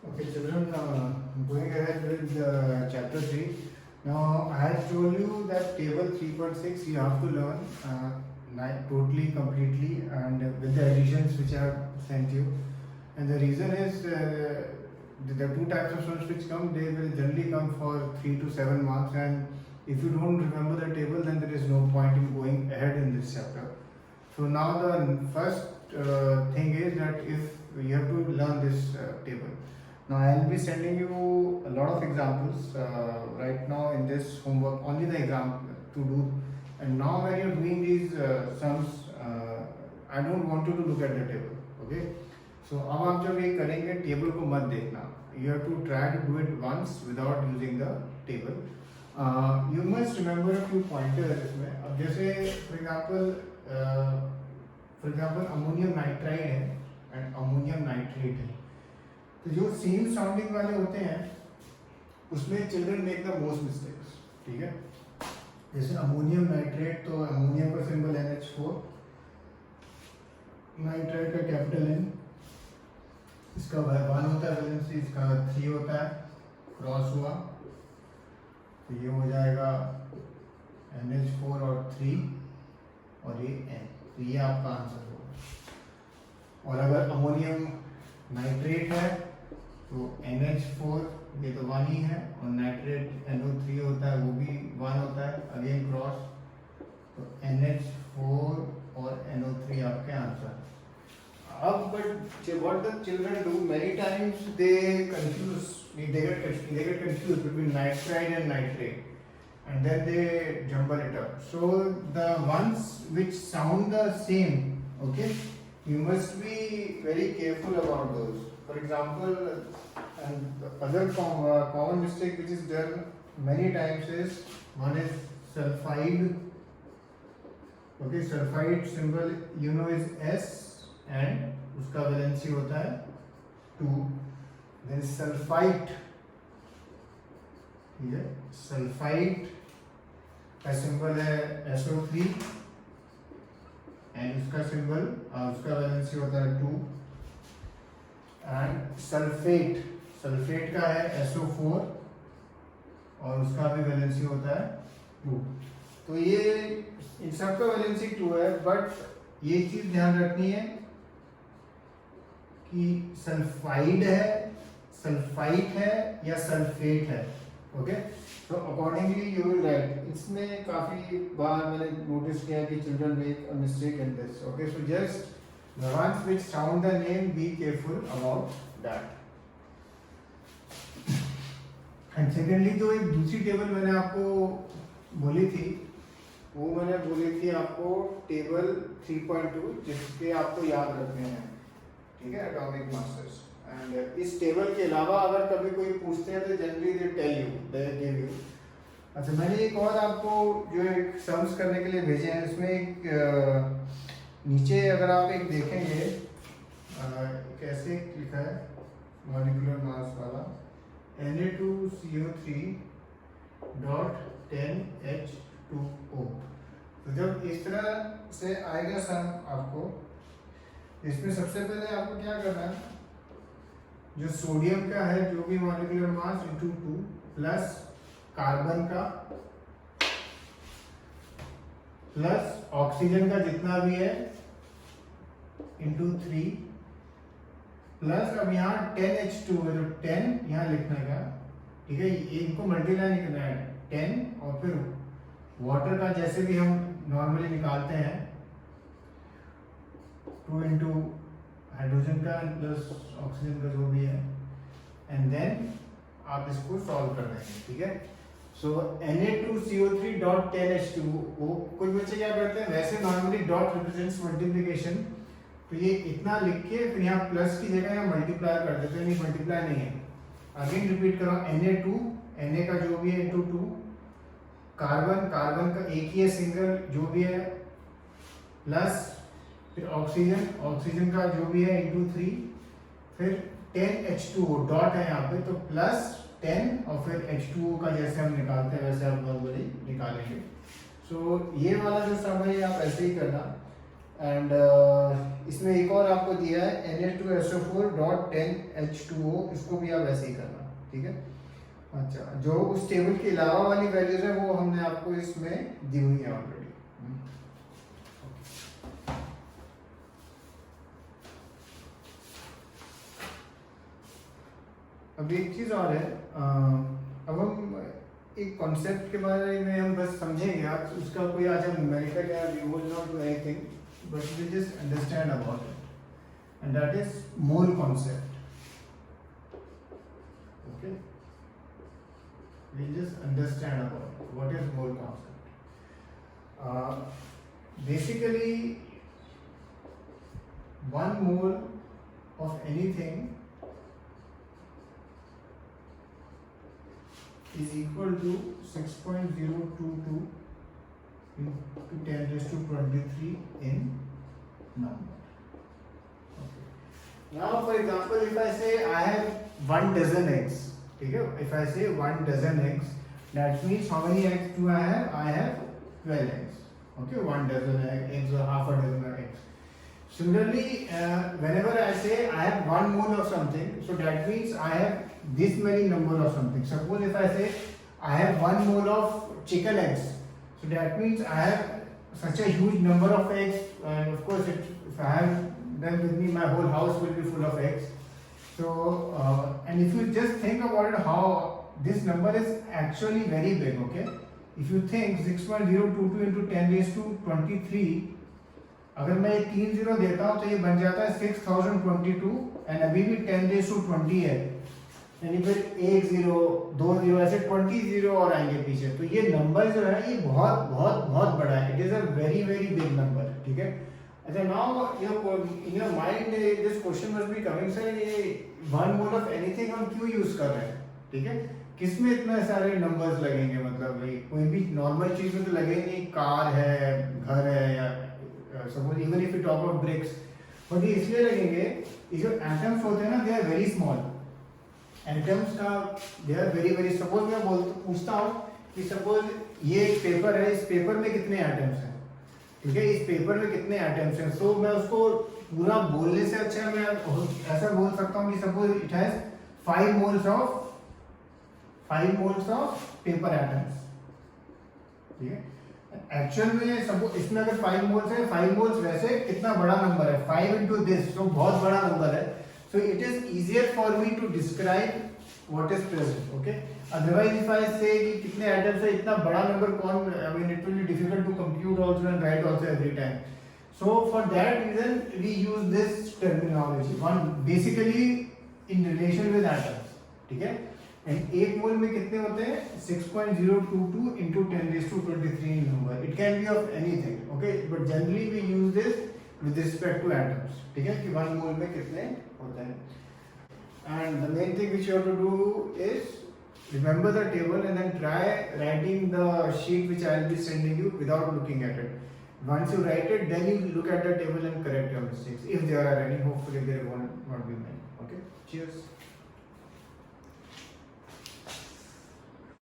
Okay, children, going ahead with chapter 3. Now, I have told you that table 3.6 you have to learn totally, completely, and with the additions which I have sent you. And the reason is the two types of students which come, they will generally come for 3 to 7 marks. And if you don't remember the table, then there is no point in going ahead in this chapter. So, now the first thing is that if you have to learn this table. Now I will be sending you a lot of examples right now in this homework, only the example to do. And now when you are doing these sums, I don't want you to look at the table, okay? So अब आप जब ये करेंगे table को मत देखना. You have to try to do it once without using the table. You must remember a few pointers इसमें. अब जैसे for example अमोनियम नाइट्राइड है and अमोनियम नाइट्रेट है. तो जो सेम साउंडिंग वाले होते हैं उसमें children make the most mistakes. ठीक है, जैसे अमोनियम नाइट्रेट, तो अमोनियम का सिंबल NH4, नाइट्रेट का कैपिटल N, इसका 1 होता है वैलेंसी, इसका 3 होता है, क्रॉस हुआ तो ये हो जाएगा NH4 और 3 और ये N. तो ये आपका आंसर होगा. और अगर अमोनियम नाइट्रेट है तो NH4 ये तो 1 ही है, और नाइट्रेट NO3 होता है वो भी 1 होता है, अगेन क्रॉस, तो NH4 और NO3 आपके आंसर. अब but what the children do many times they get confused between nitride and nitrate, and then they jumble it up. So the ones which sound the same, okay, you must be very careful about those. For example, and the other common mistake which is done many times is, one is sulfide. Okay, sulfide symbol you know is S and उसका valency होता है 2. Then sulfite, ठीक है, sulfite का symbol है SO3 and उसका symbol उसका valency होता है 2. एंड सल्फेट, सल्फेट का है SO4 और उसका भी वैलेंसी होता है 2. तो ये इन सब का वैलेंसी 2 है, बट ये चीज ध्यान रखनी है कि सल्फाइड है, सल्फाइट है या सल्फेट है. ओके, तो अकॉर्डिंगली यू विल राइट. इसमें काफी बार मैंने नोटिस किया कि children make a mistake in this. Okay, so just the ones which sound the name, be careful about that. And secondly, जो एक दूसरी टेबल मैंने आपको बोली थी, वो मैंने बोली थी आपको टेबल 3.2, जिसके आपको याद रखने हैं. ठीक है, एटॉमिक मासेस. एंड इस टेबल के अलावा अगर कभी कोई पूछते हैं तो generally they tell you, they give you. अच्छा, मैंने एक और आपको जो एक सम्स करने के लिए भेजे हैं, इसमें एक नीचे अगर आप एक देखेंगे कैसे लिखा है मॉलिक्यूलर मास वाला, Na2CO3 डॉट 10H2O. तो जब इस तरह से आएगा सम आपको, इसमें सबसे पहले आपको क्या करना है, जो सोडियम का है जो भी molecular mass into 2 plus carbon का प्लस ऑक्सीजन का जितना भी है इंटू 3 प्लस, अब यहाँ 10H2 है तो 10 यहाँ लिखना है. ठीक है, इनको मल्टीप्लाई नहीं करना है 10, और फिर वाटर का जैसे भी हम नॉर्मली निकालते हैं 2 इंटू हाइड्रोजन का प्लस ऑक्सीजन का जो भी है, एंड देन आप इसको सॉल्व कर देंगे. ठीक है, सो Na2CO3 डॉट 10H2O. कुछ बच्चे क्या करते हैं, वैसे नॉर्मली डॉट रिप्रेजेंट्स मल्टीप्लिकेशन, तो ये इतना लिख के फिर यहाँ प्लस की जगह यहाँ मल्टीप्लाई कर देते हैं. नहीं, मल्टीप्लाई नहीं है. अगेन रिपीट करो, Na2, Na का जो भी है इंटू 2, कार्बन, कार्बन का एक ही है सिंगल जो भी है, प्लस फिर ऑक्सीजन, ऑक्सीजन का जो भी है इंटू 3, फिर 10H2O डॉट है यहाँ पे, तो प्लस 10 और फिर H2O का जैसे हम निकालते हैं वैसे आप नॉर्मली निकालेंगे. सो ये वाला जो सम है आप ऐसे ही करना. एंड इसमें एक और आपको दिया है Na2SO4.10H2O, इसको भी आप ऐसे ही करना, ठीक है। अच्छा, जो उस टेबल के अलावा वाली वैल्यूज है वो हमने आपको इसमें दी हुई है ऑलरेडी। अब एक चीज और है, अब हम एक कॉन्सेप्ट के बारे में हम बस समझेंगे, आप उसका कोई आज हम न्यूमेरिकल या we will not do anything, but we just understand about it, and that is mole concept. Okay, we just understand about what is mole concept. Basically, 1 mole of anything is equal to 6.022 into 10 raised to 23 in number. Okay. Now, for example, if I say I have 1 dozen eggs. ठीक है, if I say 1 dozen eggs, that means how many eggs do I have? I have 12 eggs. Okay, 1 dozen eggs or half a dozen eggs. Similarly, whenever I say I have 1 mole of something, so that means I have this many number of something. Suppose if I say I have 1 mole of chicken eggs, so that means I have such a huge number of eggs, and of course, if I have them with me, my whole house will be full of eggs. So, and if you just think about it, how this number is actually very big, okay? If you think 6.022 into 10 raised to 23, अगर मैं 3 0 देता हूँ तो ये बन जाता है 6022, and अभी भी 10 raised to 20 है, यानी फिर 1 0 2 0 ऐसे 20 0 और आएंगे पीछे, तो ये नंबर जो है ये बहुत बहुत बहुत बड़ा है, it is a very very big number, ठीक है। अच्छा, now in your mind this question must be coming, sir ये 1 mole of anything हम क्यों यूज कर रहे हैं, ठीक है, किसमें इतने सारे नंबर्स लगेंगे, मतलब भाई कोई भी नॉर्मल चीज में तो लगेंगे, कार है, घर है, या suppose even if you talk of bricks, but ये इसलिए लगेंगे, ये जो एटम्स होते हैं ना, they are very small atoms का, they are very very, suppose मैं पूछता हूँ कि सपोज ये एक पेपर है, इस पेपर में कितने एटम्स हैं, ठीक है, इस पेपर में कितने एटम्स हैं, सो मैं उसको पूरा बोलने से अच्छा मैं ऐसा बोल सकता हूँ कि suppose it has 5 moles of paper atoms, ठीक है। एक्चुअल में सपोज इसमें अगर 5 moles है, 5 moles वैसे कितना बड़ा नंबर है, 5 into this, तो बहुत बड़ा नंबर है, so it is easier for me to describe what is present, okay. Otherwise if I say कि कितने atoms है, इतना बड़ा number कौन, I mean it will be difficult to compute also and write also every time. So for that reason we use this terminology, one basically in relation with atoms, ठीक है। And एक मोल में कितने होते हैं, 6.022 into 10 raised to 23 number. It can be of anything, okay, but generally we use this with respect to atoms, ठीक है, कि 1 मोल में कितने होते हैं। And the main thing which you have to do is remember the table and then try writing the sheet which I will be sending you without looking at it. Once you write it, then you look at the table and correct your mistakes if there are any. Hopefully there won't be many. Okay, cheers.